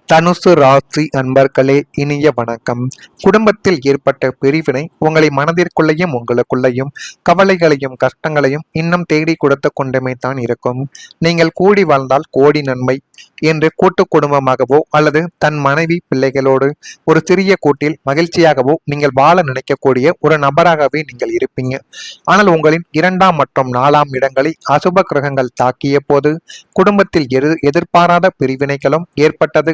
தனுசு ராசி அன்பர்களே, இனிய வணக்கம். குடும்பத்தில் ஏற்பட்ட பிரிவினை உங்களை மனதிற்குள்ளேயும் உங்களுக்குள்ளேயும் கவலைகளையும் கஷ்டங்களையும் இன்னும் தேடி கொடுத்து கொண்டுமே தான் இருக்கும். நீங்கள் கூடி வாழ்ந்தால் கோடி நன்மை என்று கூட்டு குடும்பமாகவோ அல்லது தன் மனைவி பிள்ளைகளோடு ஒரு சிறிய கூட்டில் மகிழ்ச்சியாகவோ நீங்கள் வாழ நினைக்கக்கூடிய ஒரு நபராகவே நீங்கள் இருப்பீங்க. ஆனால் உங்களின் 2ஆம் மற்றும் 4ஆம் இடங்களை அசுப கிரகங்கள் தாக்கிய போது குடும்பத்தில் எதிர்பாராத பிரிவினைகளும் ஏற்பட்டது.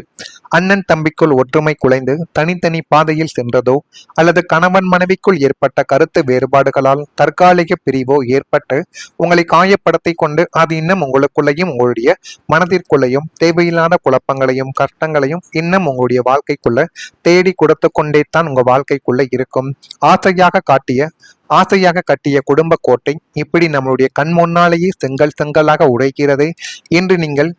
அண்ணன் தம்பிக்குள் ஒற்றுமை குலைந்து தனித்தனி பாதையில் சென்றதோ அல்லது கணவன் மனைவிக்குள் ஏற்பட்ட கருத்து வேறுபாடுகளால் தற்காலிக பிரிவோ ஏற்பட்டு உங்களை காயப்படுத்தி கொண்டு அது இன்னும் உங்களுக்குள்ளேயும் உங்களுடைய மனதிற்குள்ளேயும் தேவையில்லாத குழப்பங்களையும் கஷ்டங்களையும் இன்னும் உங்களுடைய வாழ்க்கைக்குள்ள தேடி கொடுத்து கொண்டே தான் உங்க வாழ்க்கைக்குள்ள இருக்கும். ஆசையாக கட்டிய குடும்ப கோட்டை இப்படி நம்மளுடைய கண் முன்னாலேயே செங்கல் செங்கலாக உடைக்கிறது என்று நீங்கள்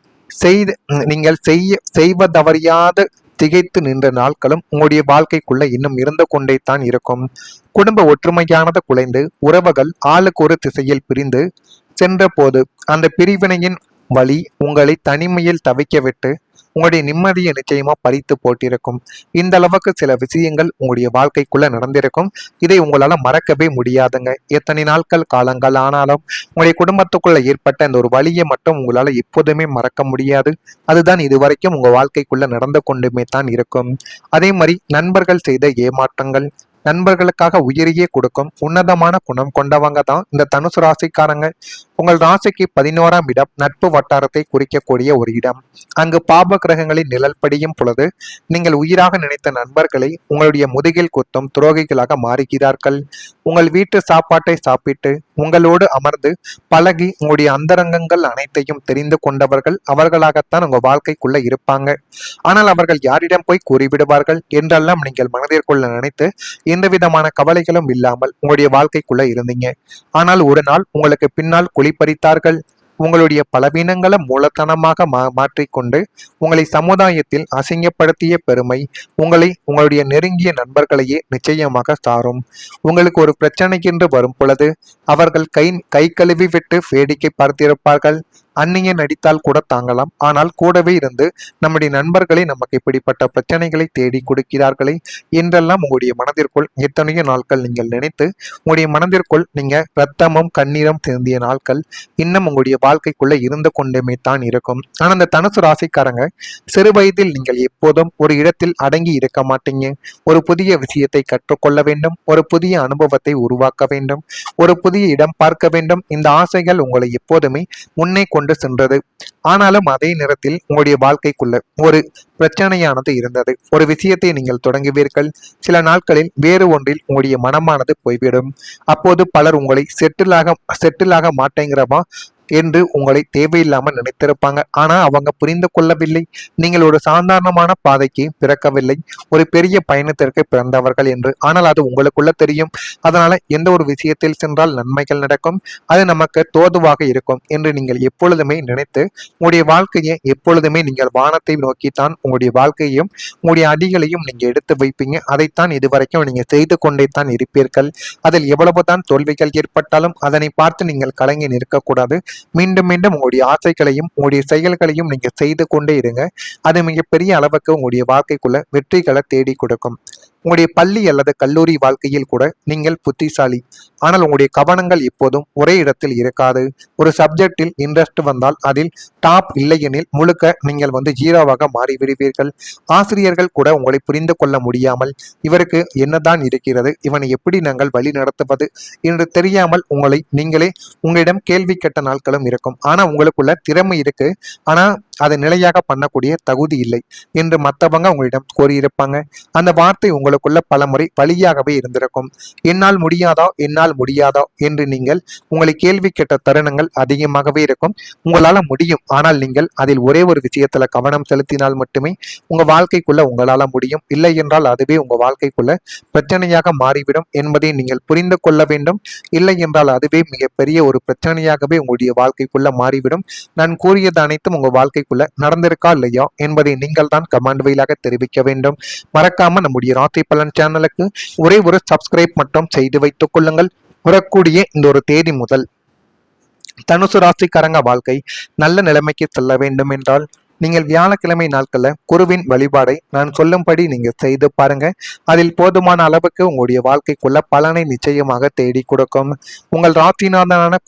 செய்வதறியாது திகைத்து நின்ற நாட்களும் உங்களுடைய வாழ்க்கைக்குள்ள இன்னும் இருந்து கொண்டே தான் இருக்கும். குடும்ப ஒற்றுமையானது குலைந்து உறவுகள் ஆளுக்கு ஒரு திசையில் பிரிந்து சென்ற போது அந்த பிரிவினையின் வழி உங்களை தனிமையில் தவிக்க விட்டு உங்களுடைய நிம்மதியை நிச்சயமா பறித்து போட்டிருக்கும். இந்த அளவுக்கு சில விஷயங்கள் உங்களுடைய வாழ்க்கைக்குள்ள நடந்திருக்கும். இதை உங்களால மறக்கவே முடியாதுங்க. எத்தனை நாட்கள் காலங்கள் ஆனாலும் உங்களுடைய குடும்பத்துக்குள்ள ஏற்பட்ட இந்த ஒரு வழியை மட்டும் உங்களால எப்போதுமே மறக்க முடியாது. அதுதான் இதுவரைக்கும் உங்க வாழ்க்கைக்குள்ள நடந்து கொண்டுமே தான் இருக்கும். அதே மாதிரி நண்பர்கள் செய்த ஏமாற்றங்கள், நண்பர்களுக்காக உயிரையே கொடுக்கும் உன்னதமான குணம் கொண்டவங்க தான் இந்த தனுசு ராசிக்காரங்க. உங்கள் ராசிக்கு 11ஆம் இடம் நட்பு வட்டாரத்தை குறிக்கக்கூடிய ஒரு இடம். அங்கு பாப கிரகங்களின் நிழல் படியும் பொழுது நீங்கள் உயிராக நினைத்த நண்பர்களை உங்களுடைய முதுகில் குத்தும் துரோகிகளாக மாறுகிறார்கள். உங்கள் வீட்டு சாப்பாட்டை சாப்பிட்டு உங்களோடு அமர்ந்து பழகி உங்களுடைய அந்தரங்கங்கள் அனைத்தையும் தெரிந்து கொண்டவர்கள் அவர்களாகத்தான் உங்க வாழ்க்கைக்குள்ள இருப்பாங்க. ஆனால் அவர்கள் யாரிடம் போய் கூறிவிடுவார்கள் என்றெல்லாம் நீங்கள் மனதிற்குள்ள நினைத்து எந்த விதமான கவலைகளும் இல்லாமல் உங்களுடைய வாழ்க்கைக்குள்ள இருந்தீங்க. ஆனால் ஒரு நாள் உங்களுக்கு பின்னால் குழிப்பறித்தார்கள். உங்களுடைய பலவீனங்களை மூலத்தனமாக மாற்றிக்கொண்டு உங்களை சமுதாயத்தில் அசிங்கப்படுத்திய பெருமை உங்களுடைய நெருங்கிய நண்பர்களையே நிச்சயமாக சாரும். உங்களுக்கு ஒரு பிரச்சனைக்கென்று வரும் பொழுது அவர்கள் கை கழுவி விட்டு வேடிக்கை பார்த்திருப்பார்கள். அந்நிய நடித்தால் கூட தாங்கலாம், ஆனால் கூடவே இருந்து நம்முடைய நண்பர்களை நமக்கு இப்படிப்பட்ட பிரச்சனைகளை தேடி கொடுக்கிறார்களே என்றெல்லாம் உங்களுடைய மனதிற்குள் எத்தனையோ நாட்கள் நீங்கள் நினைத்து உங்களுடைய மனதிற்குள் நீங்க ரத்தமும் கண்ணீரும் திருந்திய நாட்கள் இன்னும் உங்களுடைய வாழ்க்கைக்குள்ள இருந்து கொண்டுமே தான் இருக்கும். ஆனால் அந்த தனுசு ராசிக்காரங்க சிறு வயதில் நீங்கள் எப்போதும் ஒரு இடத்தில் அடங்கி இருக்க மாட்டீங்க. ஒரு புதிய விஷயத்தை கற்றுக்கொள்ள வேண்டும், ஒரு புதிய அனுபவத்தை உருவாக்க வேண்டும், ஒரு புதிய இடம் பார்க்க வேண்டும். இந்த ஆசைகள் உங்களை எப்போதுமே முன்னே கொண்டு சென்றது. ஆனாலும் அதே நேரத்தில் உங்களுடைய வாழ்க்கைக்குள்ள ஒரு பிரச்சனையானது இருந்தது. ஒரு விஷயத்தை நீங்கள் தொடங்குவீர்கள். சில நாட்களில் வேறு ஒன்றில் உங்களுடைய மனமானது போய்விடும். அப்போது பலர் உங்களை செட்டிலாக மாட்டேங்கிறமா என்று உங்களை தேவையில்லாமல் நினைத்திருப்பாங்க. ஆனா அவங்க புரிந்து கொள்ளவில்லை. நீங்கள் ஒரு சாதாரணமான பாதைக்கு பிறக்கவில்லை, ஒரு பெரிய பயணத்திற்கு பிறந்தவர்கள் என்று. ஆனால் அது உங்களுக்குள்ள தெரியும். அதனால எந்த ஒரு விஷயத்தில் சென்றால் நன்மைகள் நடக்கும், அது நமக்கு தோதுவாக இருக்கும் என்று நீங்கள் எப்பொழுதுமே நினைத்து உங்களுடைய வாழ்க்கையை எப்பொழுதுமே நீங்கள் வானத்தை நோக்கித்தான் உங்களுடைய வாழ்க்கையையும் உங்களுடைய அடிகளையும் நீங்க எடுத்து வைப்பீங்க. அதைத்தான் இதுவரைக்கும் நீங்க செய்து கொண்டே தான் இருப்பீர்கள். அதில் எவ்வளவுதான் தோல்விகள் ஏற்பட்டாலும் அதனை பார்த்து நீங்கள் கலங்கி நிற்கக்கூடாது. மீண்டும் மீண்டும் உங்களுடைய ஆசைகளையும் உங்களுடைய செயல்களையும் நீங்க செய்து கொண்டே இருங்க. அது மிகப்பெரிய அளவுக்கு உங்களுடைய வாழ்க்கைக்குள்ள வெற்றிகளை தேடி கொடுக்கும். உங்களுடைய பள்ளி அல்லது கல்லூரி வாழ்க்கையில் கூட நீங்கள் புத்திசாலி, ஆனால் உங்களுடைய கவனங்கள் எப்போதும் ஒரே இடத்தில் இருக்காது. ஒரு சப்ஜெக்டில் இன்ட்ரெஸ்ட் வந்தால் அதில் டாப் இல்லையெனில் முழுக்க நீங்கள் ஜீரோவாக மாறிவிடுவீர்கள். ஆசிரியர்கள் கூட உங்களை புரிந்து கொள்ள முடியாமல் இவருக்கு என்னதான் இருக்கிறது, இவனை எப்படி நாங்கள் வழி நடத்துவது என்று தெரியாமல் உங்களிடம் கேள்வி கேட்ட நாட்களும் இருக்கும். ஆனா உங்களுக்குள்ள திறமை இருக்கு, ஆனா அதை நிலையாக பண்ணக்கூடிய தகுதி இல்லை என்று மற்றவங்க உங்களிடம் கோரியிருப்பாங்க. அந்த வார்த்தை உங்களுக்குள்ள பல முறை வழியாகவே இருந்திருக்கும். என்னால் முடியாதா என்று நீங்கள் உங்களை கேள்வி கேட்ட தருணங்கள் அதிகமாகவே இருக்கும். உங்களால முடியும், ஆனால் நீங்கள் அதில் ஒரே ஒரு விஷயத்துல கவனம் செலுத்தினால் மட்டுமே உங்க வாழ்க்கைக்குள்ள உங்களால முடியும். இல்லை என்றால் அதுவே உங்க வாழ்க்கைக்குள்ள பிரச்சனையாக மாறிவிடும் என்பதை நீங்கள் புரிந்து கொள்ள வேண்டும். இல்லை என்றால் அதுவே மிகப்பெரிய ஒரு பிரச்சனையாகவே உங்களுடைய வாழ்க்கைக்குள்ள மாறிவிடும். நான் கூறியது அனைத்தும் உங்க வாழ்க்கைக்குள்ள நடந்திருக்கா இல்லையா என்பதை நீங்கள் தான் கமெண்ட் வழியாக தெரிவிக்க வேண்டும். மறக்காம நம்முடைய ராசி பலன் சேனலுக்கு ஒரே ஒரு சப்ஸ்கிரைப் மட்டும் செய்து வைத்துக் கொள்ளுங்கள். வரக்கூடிய இந்த ஒரு தேதி முதல் தனுசு ராசிக்காரங்க வாழ்க்கை நல்ல நிலைமைக்கு செல்ல வேண்டும் என்றால் நீங்கள் வியாழக்கிழமை நாட்கள்ல குருவின் வழிபாடை நான் சொல்லும்படி நீங்க செய்து பாருங்க. அதில் போதுமான அளவுக்கு உங்களுடைய வாழ்க்கைக்குள்ள பலனை நிச்சயமாக தேடி கொடுக்கும். உங்கள் ராசிநாதனான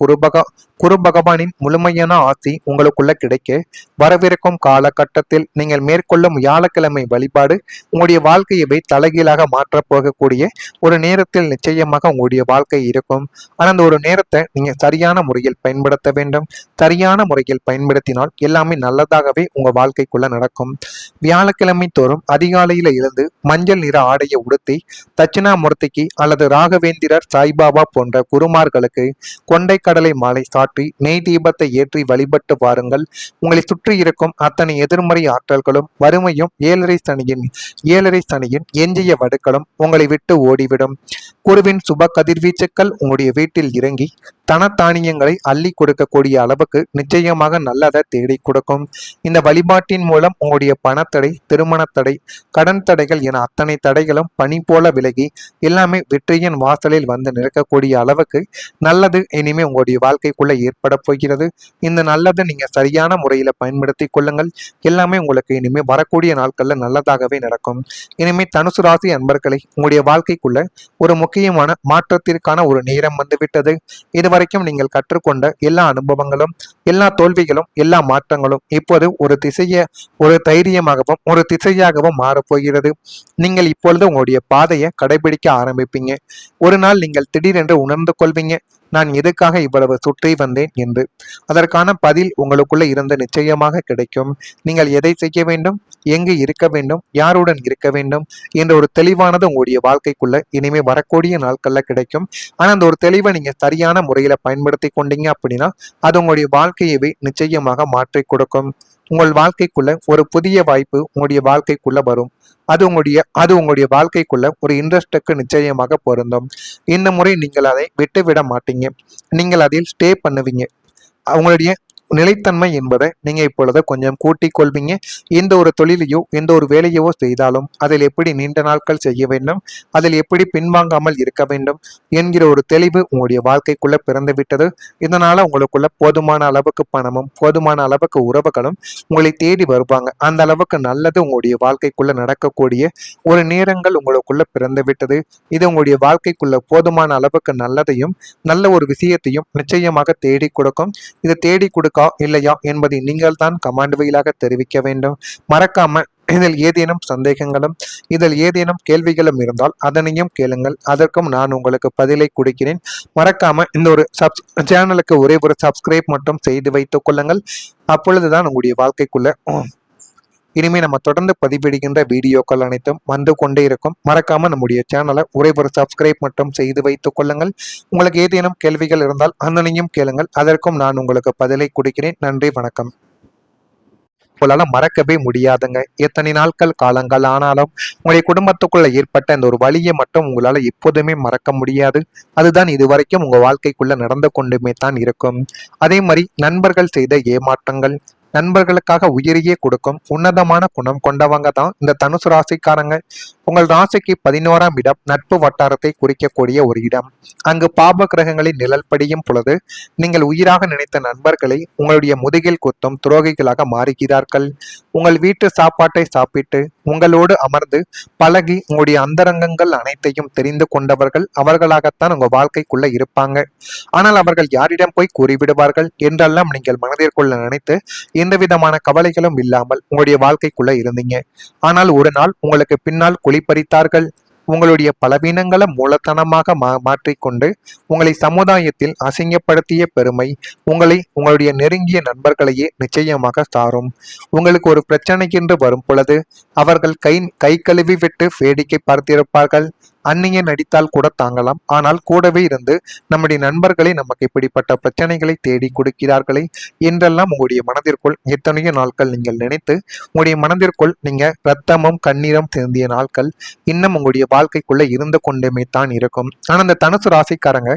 குரு பகவானின் முழுமையான ஆசி உங்களுக்குள்ள கிடைக்க வரவிருக்கும் காலகட்டத்தில் நீங்கள் மேற்கொள்ளும் வியாழக்கிழமை வழிபாடு உங்களுடைய வாழ்க்கையை தலைகீழாக மாற்றப் போகக்கூடிய ஒரு நேரத்தில் நிச்சயமாக உங்களுடைய வாழ்க்கை இருக்கும். ஆனால் அந்த ஒரு நேரத்தை நீங்க சரியான முறையில் பயன்படுத்த வேண்டும். சரியான முறையில் பயன்படுத்தினால் எல்லாமே நல்லதாகவே உங்க வாழ்க்கைக்குள்ள நடக்கும். வியாழக்கிழமை தோறும் அதிகாலையில இருந்து மஞ்சள் நிற ஆடையை உடுத்தி தட்சிணாமூர்த்திக்கு அல்லது ராகவேந்திரர், சாய்பாபா போன்ற குருமார்களுக்கு கொண்டை கடலை மாலை சாற்றி நெய் தீபத்தை ஏற்றி வழிபட்டு வாருங்கள். உங்களை சுற்றி இருக்கும் அத்தனை எதிர்மறை ஆற்றல்களும் வறுமையும் ஏழரை சனியின் எஞ்சிய வடுக்களும் உங்களை விட்டு ஓடிவிடும். குருவின் சுப கதிர்வீச்சுக்கள் உங்களுடைய வீட்டில் இறங்கி தனத்தானியங்களை அள்ளி கொடுக்கக்கூடிய அளவுக்கு நிச்சயமாக நல்லதை தேடி கொடுக்கும். இந்த வழிபாட்டின் மூலம் உங்களுடைய பணத்தடை, திருமணத்தடை, கடன் தடைகள் என அத்தனை தடைகளும் பனி போல விலகி எல்லாமே வெற்றியின் வாசலில் வந்து நிற்கக்கூடிய அளவுக்கு நல்லது இனிமே உங்களுடைய வாழ்க்கைக்குள்ள ஏற்பட போகிறது. இந்த நல்லதை நீங்க சரியான முறையில பயன்படுத்தி கொள்ளுங்கள். எல்லாமே உங்களுக்கு இனிமே வரக்கூடிய நாட்கள்ல நல்லதாகவே நடக்கும். இனிமே தனுசு ராசி அன்பர்களை உங்களுடைய வாழ்க்கைக்குள்ள ஒரு முக்கியமான மாற்றத்திற்கான ஒரு நேரம் வந்துவிட்டது. இதுவரைக்கும் நீங்கள் கற்றுக்கொண்ட எல்லா அனுபவங்களும், எல்லா தோல்விகளும், எல்லா மாற்றங்களும் இப்போது ஒரு தைரியமாகவும் ஒரு திசையாகவும் மாறப்போகிறது. நீங்கள் இப்பொழுது உங்களுடைய பாதையை கடைபிடிக்க ஆரம்பிப்பீங்க. ஒரு நாள் நீங்கள் திடீரென்று உணர்ந்து கொள்வீங்க, நான் எதுக்காக இவ்வளவு சுற்றி வந்தேன் என்று. அதற்கான பதில் உங்களுக்குள்ள இருந்து நிச்சயமாக கிடைக்கும். நீங்கள் எதை செய்ய வேண்டும், எங்கு இருக்க வேண்டும், யாருடன் இருக்க வேண்டும் என்ற ஒரு தெளிவானது உங்களுடைய வாழ்க்கைக்குள்ள இனிமே வரக்கூடிய நாட்கள்ல கிடைக்கும். ஆனா அந்த ஒரு தெளிவை நீங்க சரியான முறையில பயன்படுத்தி கொண்டீங்க அப்படின்னா அது உங்களுடைய வாழ்க்கையவே நிச்சயமாக மாற்றி கொடுக்கும். உங்கள் வாழ்க்கைக்குள்ள ஒரு புதிய வாய்ப்பு உங்களுடைய வாழ்க்கைக்குள்ள வரும். அது உங்களுடைய வாழ்க்கைக்குள்ள ஒரு இன்ட்ரெஸ்டுக்கு நிச்சயமாக பொருந்தும். இந்த முறை நீங்கள் அதை விட்டுவிட மாட்டீங்க. நீங்கள் அதில் ஸ்டே பண்ணுவீங்க. உங்களுடைய நிலைத்தன்மை என்பதை நீங்க இப்பொழுது கொஞ்சம் கூட்டிக் கொள்வீங்க. எந்த ஒரு தொழிலையோ எந்த ஒரு வேலையோ செய்தாலும் அதில் எப்படி நீண்ட நாட்கள் செய்ய வேண்டும், அதில் எப்படி பின்வாங்காமல் இருக்க வேண்டும் என்கிற ஒரு தெளிவு உங்களுடைய வாழ்க்கைக்குள்ள பிறந்து விட்டது. இதனால உங்களுக்குள்ள போதுமான அளவுக்கு பணமும் போதுமான அளவுக்கு உறவுகளும் உங்களை தேடி வருவாங்க. அந்த அளவுக்கு நல்லது உங்களுடைய வாழ்க்கைக்குள்ள நடக்கக்கூடிய ஒரு நேரங்கள் உங்களுக்குள்ள பிறந்து விட்டது. இது உங்களுடைய வாழ்க்கைக்குள்ள போதுமான அளவுக்கு நல்லதையும் நல்ல ஒரு விஷயத்தையும் நிச்சயமாக தேடி கொடுக்கும். இது தேடி கொடுக்கா இல்லையா என்பதை நீங்கள் தான் கமாண்ட் வழியாக தெரிவிக்க வேண்டும். மறக்காம இதில் ஏதேனும் சந்தேகங்களும் இதில் ஏதேனும் கேள்விகளும் இருந்தால் அதனையும் கேளுங்கள். அதற்கும் நான் உங்களுக்கு பதிலை கொடுக்கிறேன். மறக்காம இந்த ஒரு சேனலுக்கு ஒரே ஒரு சப்ஸ்கிரைப் மட்டும் செய்து வைத்துக் கொள்ளுங்கள். அப்பொழுதுதான் உங்களுடைய வாழ்க்கைக்குள்ள இனிமே நம்ம தொடர்ந்து பதிவிடுகின்ற வீடியோக்கள் அனைத்தும் வந்து கொண்டே இருக்கும். மறக்காம நம்முடைய சேனலை ஒரே ஒரு சப்ஸ்கிரைப் மட்டும் செய்து வைத்துக் கொள்ளுங்கள். உங்களுக்கு ஏதேனும் கேள்விகள் இருந்தால் அதனையும் கேளுங்கள். அதற்கும் நான் உங்களுக்கு பதிலை கொடுக்கிறேன். நன்றி, வணக்கம். உங்களால மறக்கவே முடியாதுங்க. எத்தனை நாட்கள் காலங்கள் ஆனாலும் உங்களுடைய குடும்பத்துக்குள்ள ஏற்பட்ட இந்த ஒரு வழியை மட்டும் உங்களால எப்போதுமே மறக்க முடியாது. அதுதான் இதுவரைக்கும் உங்க வாழ்க்கைக்குள்ள நடந்து கொண்டுமே தான் இருக்கும். அதே மாதிரி நண்பர்கள் செய்த ஏமாற்றங்கள், நண்பர்களுக்காக உயிரையே கொடுக்கும் உன்னதமான குணம் கொண்டவங்க தான் இந்த தனுசு ராசிக்காரங்க. உங்கள் ராசிக்கு 11ஆம் இடம் நட்பு வட்டாரத்தை குறிக்கக்கூடிய ஒரு இடம். அங்கு பாப கிரகங்களின் நிழல் படியும் பொழுது நீங்கள் உயிராக நினைத்த நண்பர்களை உங்களுடைய முதுகில் குத்தும் துரோகிகளாக மாறுகிறார்கள். உங்கள் வீட்டு சாப்பாட்டை சாப்பிட்டு உங்களோடு அமர்ந்து பழகி உங்களுடைய அந்தரங்கங்கள் அனைத்தையும் தெரிந்து கொண்டவர்கள் அவர்களாகத்தான் உங்க வாழ்க்கைக்குள்ள இருப்பாங்க. ஆனால் அவர்கள் யாரிடம் போய் கூறிவிடுவார்கள் என்றெல்லாம் நீங்கள் மனதிற்குள்ள நினைத்து எந்த விதமான கவலைகளும் இல்லாமல் உங்களுடைய வாழ்க்கைக்குள்ள இருந்தீங்க. ஆனால் ஒரு நாள் உங்களுக்கு பின்னால் குழிப்பறித்தார்கள். உங்களுடைய பலவீனங்களை மூலத்தனமாக மாற்றிக்கொண்டு உங்களை சமுதாயத்தில் அசிங்கப்படுத்திய பெருமை உங்களுடைய நெருங்கிய நண்பர்களையே நிச்சயமாக சாரும். உங்களுக்கு ஒரு பிரச்சனை என்று வரும் பொழுது அவர்கள் கை கழுவி விட்டு வேடிக்கை பார்த்திருப்பார்கள். அந்நிய நடித்தால் கூட தாங்கலாம். ஆனால் கூடவே இருந்து நம்முடைய நண்பர்களை நமக்கு இப்படிப்பட்ட பிரச்சனைகளை தேடி கொடுக்கிறார்களே என்றெல்லாம் உங்களுடைய மனதிற்குள் எத்தனையோ நாட்கள் நீங்கள் நினைத்து உங்களுடைய மனதிற்குள் நீங்க ரத்தமும் கண்ணீரும் சிந்திய நாட்கள் இன்னும் உங்களுடைய வாழ்க்கைக்குள்ள இருந்து கொண்டுமே தான் இருக்கும். ஆனா அந்த தனுசு ராசிக்காரங்க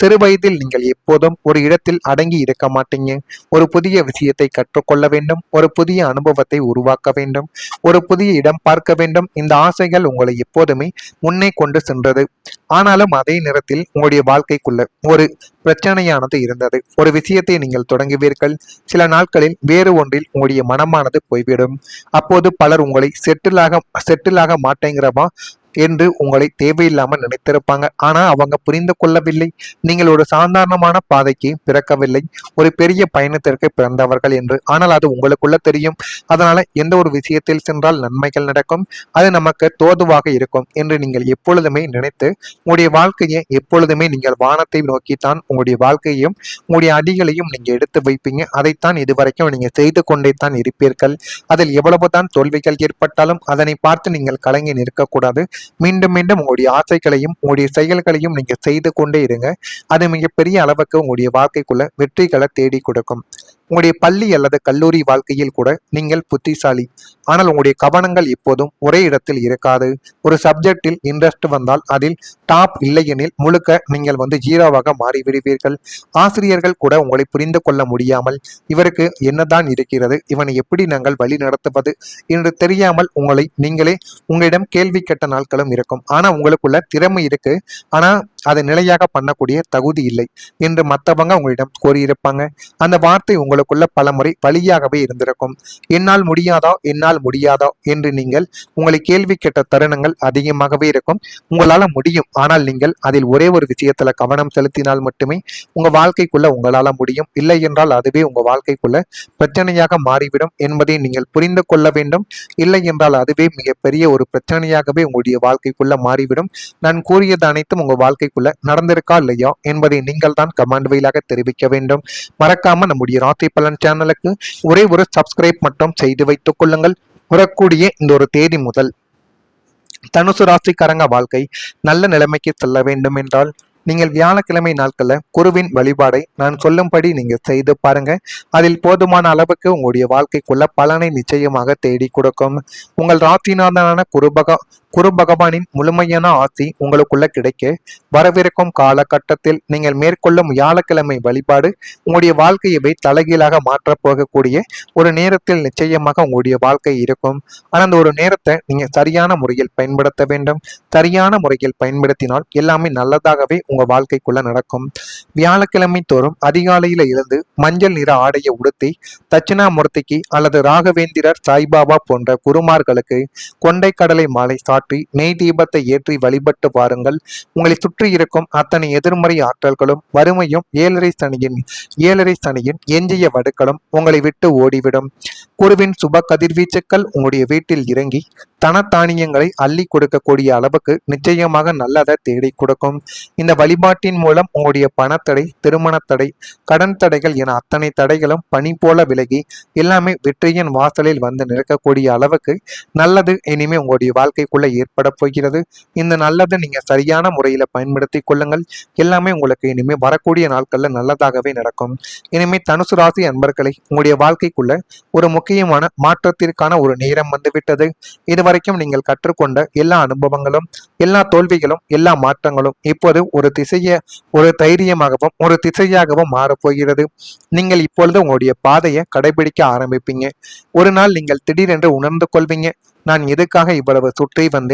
சிறு வயதில் நீங்கள் எப்போதும் ஒரு இடத்தில் அடங்கி இருக்க மாட்டீங்க. ஒரு புதிய விஷயத்தை கற்றுக்கொள்ள வேண்டும், ஒரு புதிய அனுபவத்தை உருவாக்க வேண்டும், ஒரு புதிய இடம் பார்க்க வேண்டும். இந்த ஆசைகள் உங்களை எப்போதுமே முன்னே கொண்டு கொண்டு சென்றது. ஆனாலும் அதே நேரத்தில் உங்களுடைய வாழ்க்கைக்குள்ள ஒரு பிரச்சனையானது இருந்தது. ஒரு விஷயத்தை நீங்கள் தொடங்குவீர்கள், சில நாட்களில் வேறு ஒன்றில் உங்களுடைய மனமானது போய்விடும். அப்போது பலர் உங்களை செட்டிலாக மாட்டேங்கிறமா என்று உங்களை தேவையில்லாமல் நினைத்திருப்பாங்க. ஆனா அவங்க புரிந்து கொள்ளவில்லை, நீங்கள் ஒரு சாதாரணமான பாதைக்கு பிறக்கவில்லை, ஒரு பெரிய பயணத்திற்கு பிறந்தவர்கள் என்று. ஆனால் அது உங்களுக்குள்ள தெரியும். அதனால எந்த ஒரு விஷயத்தில் சென்றால் நன்மைகள் நடக்கும், அது நமக்கு தோதுவாக இருக்கும் என்று நீங்கள் எப்பொழுதுமே நினைத்து உங்களுடைய வாழ்க்கையை எப்பொழுதுமே நீங்கள் வானத்தை நோக்கித்தான் உங்களுடைய வாழ்க்கையையும் உங்களுடைய அடிகளையும் நீங்க எடுத்து வைப்பீங்க. அதைத்தான் இதுவரைக்கும் நீங்க செய்து கொண்டே தான் இருப்பீர்கள். அதில் எவ்வளவுதான் தோல்விகள் ஏற்பட்டாலும் அதனை பார்த்து நீங்கள் கலங்கி நிற்கக்கூடாது. மீண்டும் மீண்டும் உங்களுடைய ஆசைகளையும் உங்களுடைய செயல்களையும் நீங்க செய்து கொண்டே இருங்க. அது மிகப்பெரிய அளவுக்கு உங்களுடைய வாழ்க்கைக்குள்ள வெற்றிகளை தேடி கொடுக்கும். உங்களுடைய பள்ளி அல்லது கல்லூரி வாழ்க்கையில் கூட நீங்கள் புத்திசாலி, ஆனால் உங்களுடைய கவனங்கள் எப்போதும் ஒரே இடத்தில் இருக்காது. ஒரு சப்ஜெக்டில் இன்ட்ரெஸ்ட் வந்தால் அதில் டாப் இல்லையெனில் முழுக்க நீங்கள் ஜீரோவாக மாறிவிடுவீர்கள். ஆசிரியர்கள் கூட உங்களை புரிந்து கொள்ள முடியாமல், இவருக்கு என்னதான் இருக்கிறது, இவனை எப்படி நாங்கள் வழி நடத்துவது என்று தெரியாமல் நீங்களே உங்களிடம் கேள்வி கேட்ட நாட்களும் இருக்கும். ஆனா உங்களுக்குள்ள திறமை இருக்கு, ஆனா அதை நிலையாக பண்ணக்கூடிய தகுதி இல்லை என்று மற்றவங்க உங்களிடம் கோரியிருப்பாங்க. அந்த வார்த்தை உங்களுக்குள்ள பலமுறை வழியாகவே இருந்திருக்கும். என்னால் முடியாதா, என்னால் முடியாதா என்று நீங்கள் உங்களை கேள்வி கேட்ட தருணங்கள் அதிகமாகவே இருக்கும். உங்களால முடியும், ஆனால் நீங்கள் அதில் ஒரே ஒரு விஷயத்துல கவனம் செலுத்தினால் மட்டுமே உங்க வாழ்க்கைக்குள்ள உங்களால முடியும். இல்லை என்றால் அதுவே உங்க வாழ்க்கைக்குள்ள பிரச்சனையாக மாறிவிடும் என்பதை நீங்கள் புரிந்து கொள்ள வேண்டும். இல்லை என்றால் அதுவே மிகப்பெரிய ஒரு பிரச்சனையாகவே உங்களுடைய வாழ்க்கைக்குள்ள மாறிவிடும். நான் கூறியது அனைத்தும் உங்க வாழ்க்கைக்குள்ள நடந்திருக்கா இல்லையா என்பதை நீங்கள் தான் கமெண்ட் வழியாக தெரிவிக்க வேண்டும். மறக்காம நம்முடைய ராசி பலன் சேனலுக்கு ஒரே ஒரு சப்ஸ்கிரைப் மட்டும் செய்து வைத்துக் கொள்ளுங்கள். வரக்கூடிய இந்த ஒரு தேதி முதல் தனுசு ராசிக்காரங்க வாழ்க்கை நல்ல நிலைமைக்கு செல்ல வேண்டும் என்றால் நீங்கள் வியாழக்கிழமை நாட்கள்ல குருவின் வழிபாடை நான் சொல்லும்படி நீங்க செய்து பாருங்க. அதில் போதுமான அளவுக்கு உங்களுடைய வாழ்க்கைக்குள்ள பலனை நிச்சயமாக தேடி கொடுக்கும். உங்கள் ராசிநாதனான குரு பகவானின் முழுமையான ஆசி உங்களுக்குள்ள கிடைக்க வரவிருக்கும் காலகட்டத்தில் நீங்கள் மேற்கொள்ளும் வியாழக்கிழமை வழிபாடு உங்களுடைய வாழ்க்கையவை தலைகீழாக மாற்றப் போகக்கூடிய ஒரு நேரத்தில் நிச்சயமாக உங்களுடைய வாழ்க்கை இருக்கும். ஆனால் அந்த ஒரு நேரத்தை நீங்க சரியான முறையில் பயன்படுத்த வேண்டும். சரியான முறையில் பயன்படுத்தினால் எல்லாமே நல்லதாகவே உங்க வாழ்க்கைக்குள்ள நடக்கும். வியாழக்கிழமை தோறும் அதிகாலையில இருந்து மஞ்சள் நிற ஆடையை உடுத்தி தட்சிணாமூர்த்திக்கு அல்லது ராகவேந்திரர், சாய்பாபா போன்ற குருமார்களுக்கு கொண்டை கடலை மாலை சாற்றி நெய் தீபத்தை ஏற்றி வழிபட்டு வாருங்கள். உங்களை சுற்றி இருக்கும் அத்தனை எதிர்மறை ஆற்றல்களும் வறுமையும் ஏழரை சனியின் எஞ்சிய வடுக்களும் உங்களை விட்டு ஓடிவிடும். குருவின் சுப கதிர்வீச்சுக்கள் உங்களுடைய வீட்டில் இறங்கி தனத்தானியங்களை அள்ளி கொடுக்கக்கூடிய அளவுக்கு நிச்சயமாக நல்லதை தேடி கொடுக்கும். இந்த வழிபாட்டின் மூலம் உங்களுடைய பணத்தடை, திருமணத்தடை, கடன் தடைகள் என அத்தனை தடைகளும் பனி போல விலகி எல்லாமே வெற்றியின் வாசலில் வந்து நிற்கக்கூடிய அளவுக்கு நல்லது இனிமே உங்களுடைய வாழ்க்கைக்குள்ள ஏற்பட போகிறது. இந்த நல்லதை நீங்க சரியான முறையில பயன்படுத்தி கொள்ளுங்கள். எல்லாமே உங்களுக்கு இனிமே வரக்கூடிய நாட்கள்ல நல்லதாகவே நடக்கும். இனிமே தனுசு ராசி அன்பர்களை உங்களுடைய வாழ்க்கைக்குள்ள ஒரு முக்கியமான மாற்றத்திற்கான ஒரு நேரம் வந்துவிட்டது. இதுவரைக்கும் நீங்கள் கற்றுக்கொண்ட எல்லா அனுபவங்களும், எல்லா தோல்விகளும், எல்லா மாற்றங்களும் இப்போது ஒரு தைரியமாகவும் ஒரு திசையாகவும் மாறப்போகிறது. நீங்கள் இப்பொழுது உங்களுடைய பாதையை கடைபிடிக்க ஆரம்பிப்பீங்க. ஒரு நாள் நீங்கள் திடீரென்று உணர்ந்து கொள்வீங்க, நான் எதுக்காக இவ்வளவு சுற்றி வந்தேன்,